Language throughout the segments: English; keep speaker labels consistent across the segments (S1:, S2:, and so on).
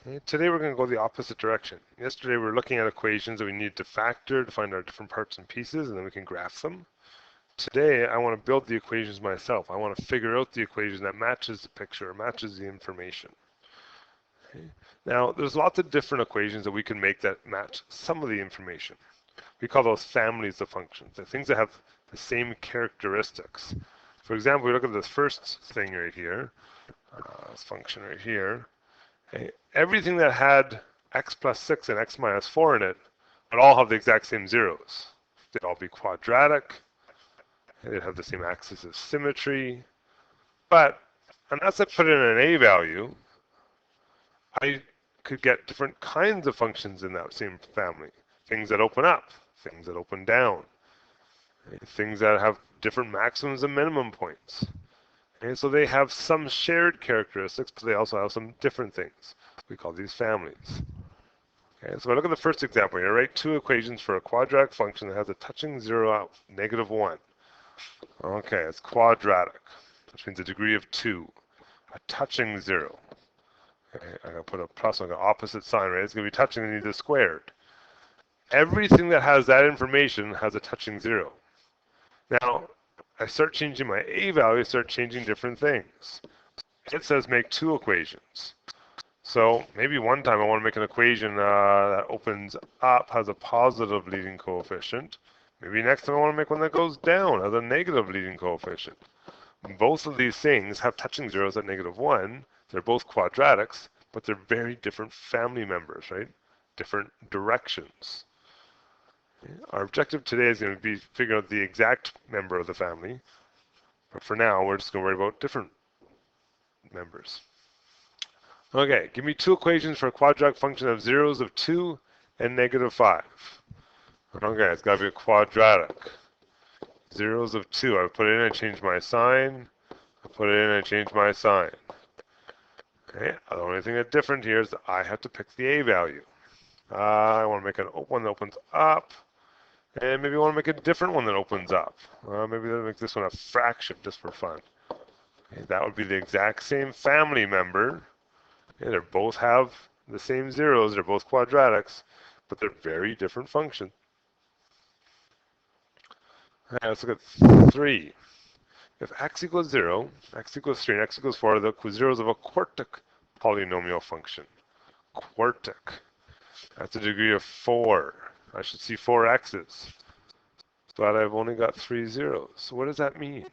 S1: Okay, today we're going to go the opposite direction. Yesterday we were looking at equations that we need to factor to find our different parts and pieces, and then we can graph them. Today I want to build the equations myself. I want to figure out the equation that matches the picture, or matches the information. Okay. Now there's lots of different equations that we can make that match some of the information. We call those families of functions, the things that have the same characteristics. For example, we look at this first thing right here, this function right here. Okay. Everything that had x plus 6 and x minus 4 in it would all have the exact same zeros. They'd all be quadratic. They'd have the same axis of symmetry. But unless I put in an a value, I could get different kinds of functions in that same family. Things that open up, things that open down, things that have different maximums and minimum points. And so they have some shared characteristics, but they also have some different things. We call these families. Okay, so if I look at the first example here, I write two equations for a quadratic function that has a touching zero out, -1. Okay, it's quadratic, which means a degree of 2. A touching 0. Okay, I'm going to put a plus on the opposite sign, right? It's going to be touching and need the squared. Everything that has that information has a touching 0. Now, I start changing my a value, I start changing different things. It says make two equations. So maybe one time I want to make an equation that opens up, has a positive leading coefficient. Maybe next time I want to make one that goes down, has a negative leading coefficient. Both of these things have touching zeros at -1. They're both quadratics, but they're very different family members, right? Different directions. Our objective today is going to be figuring out the exact member of the family. But for now, we're just going to worry about different members. Okay, give me two equations for a quadratic function of zeros of 2 and -5. Okay, it's got to be a quadratic. Zeros of 2. I put it in and change my sign. I put it in and change my sign. Okay, the only thing that's different here is that I have to pick the a value. I want to make one that opens up, and maybe I want to make a different one that opens up. Maybe I'll make this one a fraction just for fun. Okay, that would be the exact same family member. Okay, they both have the same zeros. They're both quadratics, but they're very different functions. Okay, let's look at 3. If x equals 0, x equals 3, and x equals 4 are the zeros of a quartic polynomial function. Quartic. That's a degree of 4. I should see 4 x's. But I've only got 3 zeros. So what does that mean?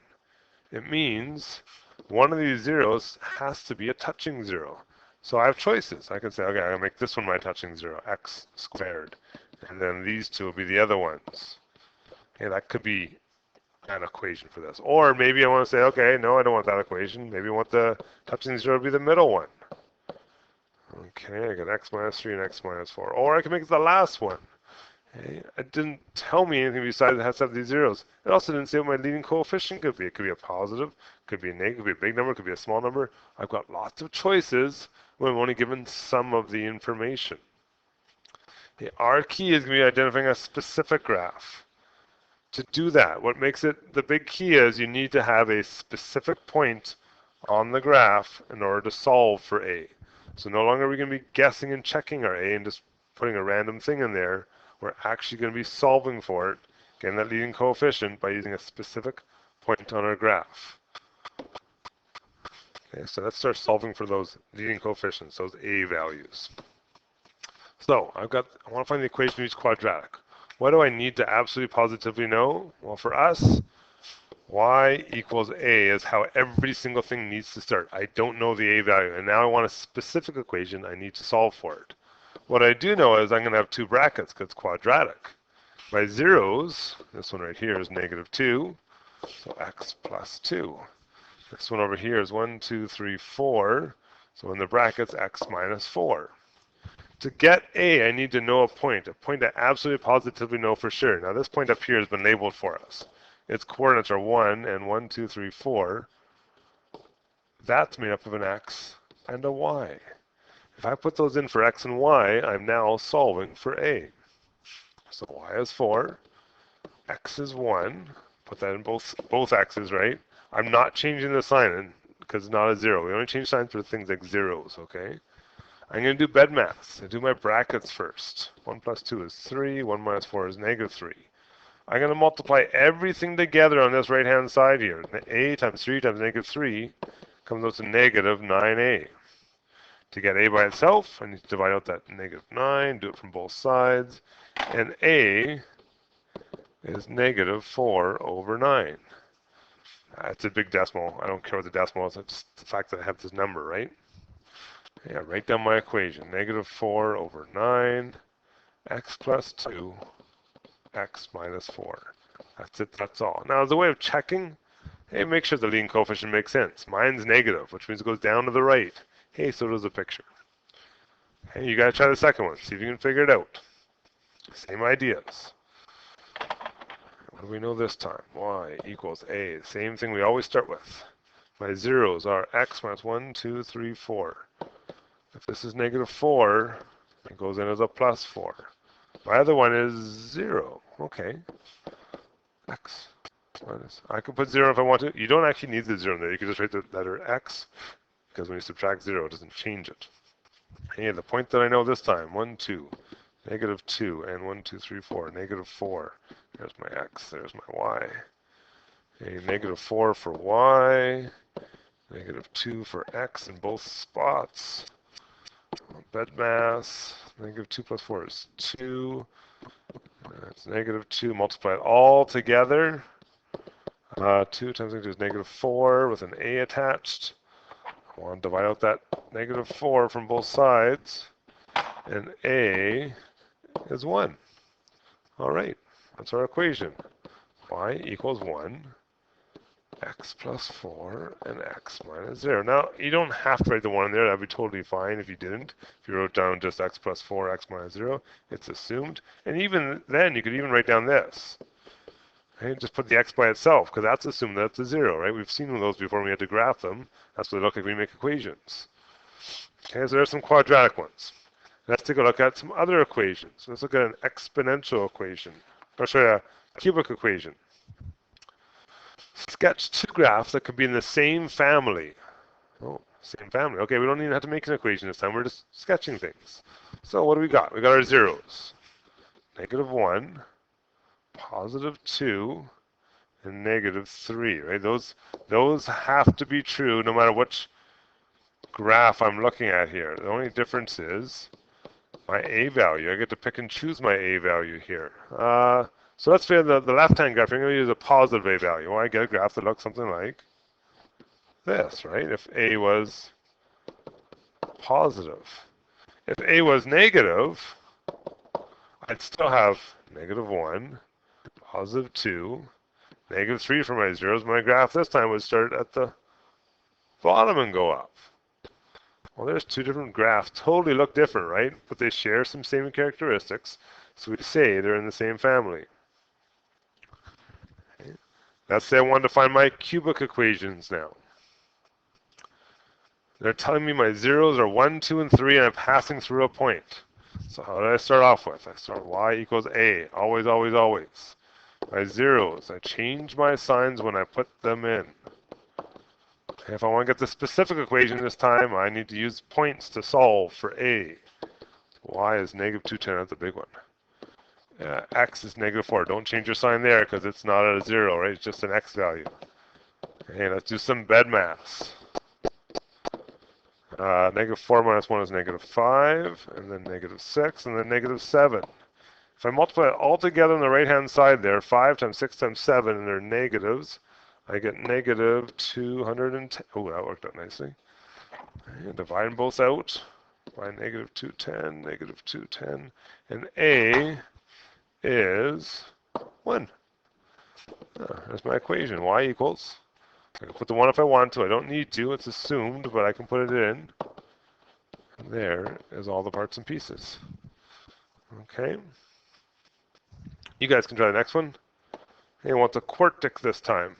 S1: It means one of these zeros has to be a touching 0. So I have choices. I can say, okay, I'm going to make this one my touching 0, x squared. And then these two will be the other ones. Okay, that could be an equation for this. Or maybe I want to say, okay, no, I don't want that equation. Maybe I want the touching 0 to be the middle one. Okay, I got x minus 3 and x minus 4. Or I can make it the last one. Okay, it didn't tell me anything besides it has to have these zeros. It also didn't say what my leading coefficient could be. It could be a positive, could be a negative, could be a big number, could be a small number. I've got lots of choices when I'm only given some of the information. Okay, our key is going to be identifying a specific graph. To do that, what makes it the big key is you need to have a specific point on the graph in order to solve for a. So no longer are we going to be guessing and checking our a and just putting a random thing in there. We're actually going to be solving for it, getting that leading coefficient by using a specific point on our graph. Okay, so let's start solving for those leading coefficients, those a values. So I want to find the equation of each quadratic. What do I need to absolutely positively know? Well, for us, y equals a is how every single thing needs to start. I don't know the a value, and now I want a specific equation. I need to solve for it. What I do know is I'm going to have two brackets because it's quadratic. My zeros, this one right here is -2, so x plus 2. This one over here is 1, 2, 3, 4, so in the brackets x minus 4. To get a, I need to know a point I absolutely positively know for sure. Now this point up here has been labeled for us. Its coordinates are 1 and 1, 2, 3, 4. That's made up of an x and a y. If I put those in for x and y, I'm now solving for a. So y is 4, x is 1. Put that in both x's, right? I'm not changing the sign because it's not a 0. We only change signs for things like zeros, okay? I'm going to do bed maths. I do my brackets first. 1 plus 2 is 3. 1 minus 4 is negative 3. I'm going to multiply everything together on this right-hand side here. A times 3 times negative 3 comes out to negative 9a. To get a by itself, I need to divide out that negative 9, do it from both sides, and a is negative 4 over 9. It's a big decimal. I don't care what the decimal is. It's the fact that I have this number, right? Yeah, write down my equation. Negative 4 over 9, x plus 2, x minus 4. That's it. That's all. Now, as a way of checking, hey, make sure the leading coefficient makes sense. Mine's negative, which means it goes down to the right. Hey, so does the picture. Hey, you got to try the second one. See if you can figure it out. Same ideas. What do we know this time? Y equals A. Same thing we always start with. My zeros are x minus 1, 2, 3, 4. If this is negative 4, it goes in as a plus 4. My other one is 0. Okay. X minus. I can put 0 if I want to. You don't actually need the 0 there. You can just write the letter x, because when you subtract 0, it doesn't change it. Hey, the point that I know this time, 1, 2, negative 2, and 1, 2, 3, 4, negative 4. There's my x, there's my y. Hey, negative 4 for y, negative 2 for x in both spots. Bed mass, negative 2 plus 4 is 2. That's negative 2, multiply it all together. 2 times negative is negative 4 with an a attached. I want to divide out that negative 4 from both sides. And a is 1. All right, that's our equation. Y equals 1, x plus 4, and x minus 0. Now, you don't have to write the 1 in there. That would be totally fine if you didn't. If you wrote down just x plus 4, x minus 0, it's assumed. And even then, you could even write down this. Okay, just put the x by itself, because that's assumed that it's a 0, right? We've seen those before when we had to graph them. That's what they look like when we make equations. Okay, so there's some quadratic ones. Let's take a look at some other equations. Let's look at an exponential equation. Or sorry, a cubic equation. Sketch two graphs that could be in the same family. Oh, same family. Okay, we don't even have to make an equation this time. We're just sketching things. So what do we got? We got our zeros. Negative 1, positive 2, and negative 3, right? Those have to be true no matter which graph I'm looking at here. The only difference is my a value. I get to pick and choose my a value here. So let's say the left-hand graph, I'm going to use a positive a value. Well, I get a graph that looks something like this, right? If a was positive. If a was negative, I'd still have negative 1, positive 2, negative 3 for my zeros. My graph this time would start at the bottom and go up. Well, there's two different graphs. Totally look different, right? But they share some same characteristics. So we say they're in the same family. Okay. Let's say I wanted to find my cubic equations now. They're telling me my zeros are 1, 2, and 3, and I'm passing through a point. So how did I start off with? I start y equals a. Always, always, always. My zeros, I change my signs when I put them in. If I want to get the specific equation this time, I need to use points to solve for a. Y is negative 210, that's a big one. X is negative 4. Don't change your sign there because it's not at a 0, right? It's just an x value. Okay, let's do some bed maths. Negative 4 minus 1 is negative 5, and then negative 6, and then negative 7. If I multiply it all together on the right-hand side there, 5 times 6 times 7, and they're negatives, I get negative 210. Oh, that worked out nicely. And divide them both out by negative 210, negative 210, and a is 1. That's my equation. Y equals. I can put the 1 if I want to. I don't need to. It's assumed, but I can put it in. And there is all the parts and pieces. Okay. You guys can try the next one. Hey, I want the quartic this time.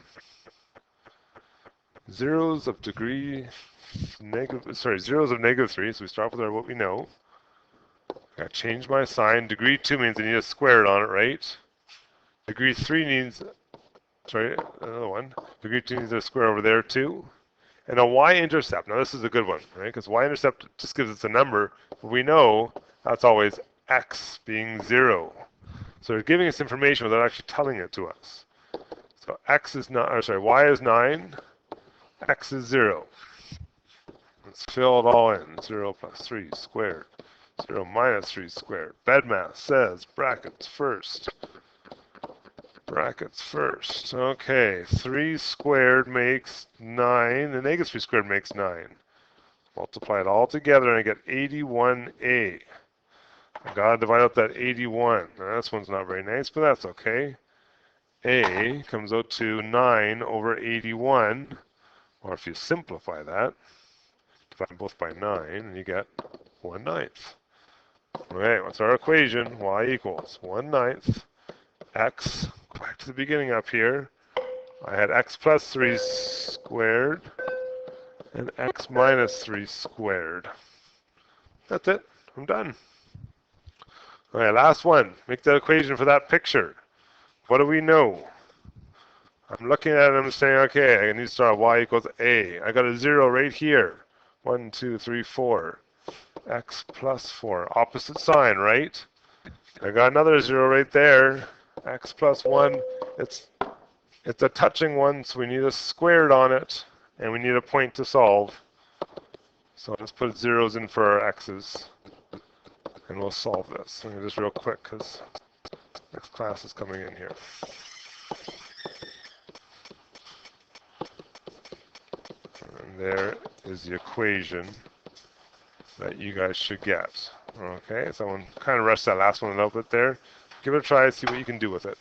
S1: Zeros of negative 3, so we start with what we know. I change my sign. Degree 2 means I need a square on it, right? Degree 3 needs, sorry, another one. Degree 2 needs a square over there too. and a y-intercept. Now this is a good one, right? Because y-intercept just gives us a number, but we know that's always x being 0. So they're giving us information without actually telling it to us. So x is not, or sorry, y is 9, x is 0. Let's fill it all in. 0 plus 3 squared. 0 minus 3 squared. BEDMAS says brackets first. Brackets first. Okay, 3 squared makes 9, and negative 3 squared makes 9. Multiply it all together and I get 81a. I gotta divide out that 81. Now, this one's not very nice, but that's okay. A comes out to 9 over 81, or if you simplify that, divide both by 9, and you get 1/9. Alright, what's our equation? Y equals 1/9 x, go back to the beginning up here. I had x plus 3 squared and x minus 3 squared. That's it. I'm done. Alright, last one. Make that equation for that picture. What do we know? I'm looking at it and I'm saying, okay, I need to start y equals a. I got a 0 right here. 1, 2, 3, 4. X plus 4. Opposite sign, right? I got another 0 right there. X plus 1. It's a touching one, so we need a squared on it. And we need a point to solve. So let's put zeros in for our x's. And we'll solve this. Let me just real quick because next class is coming in here. And there is the equation that you guys should get. Okay, so I'm kind of rushed that last one a little bit there. Give it a try, see what you can do with it.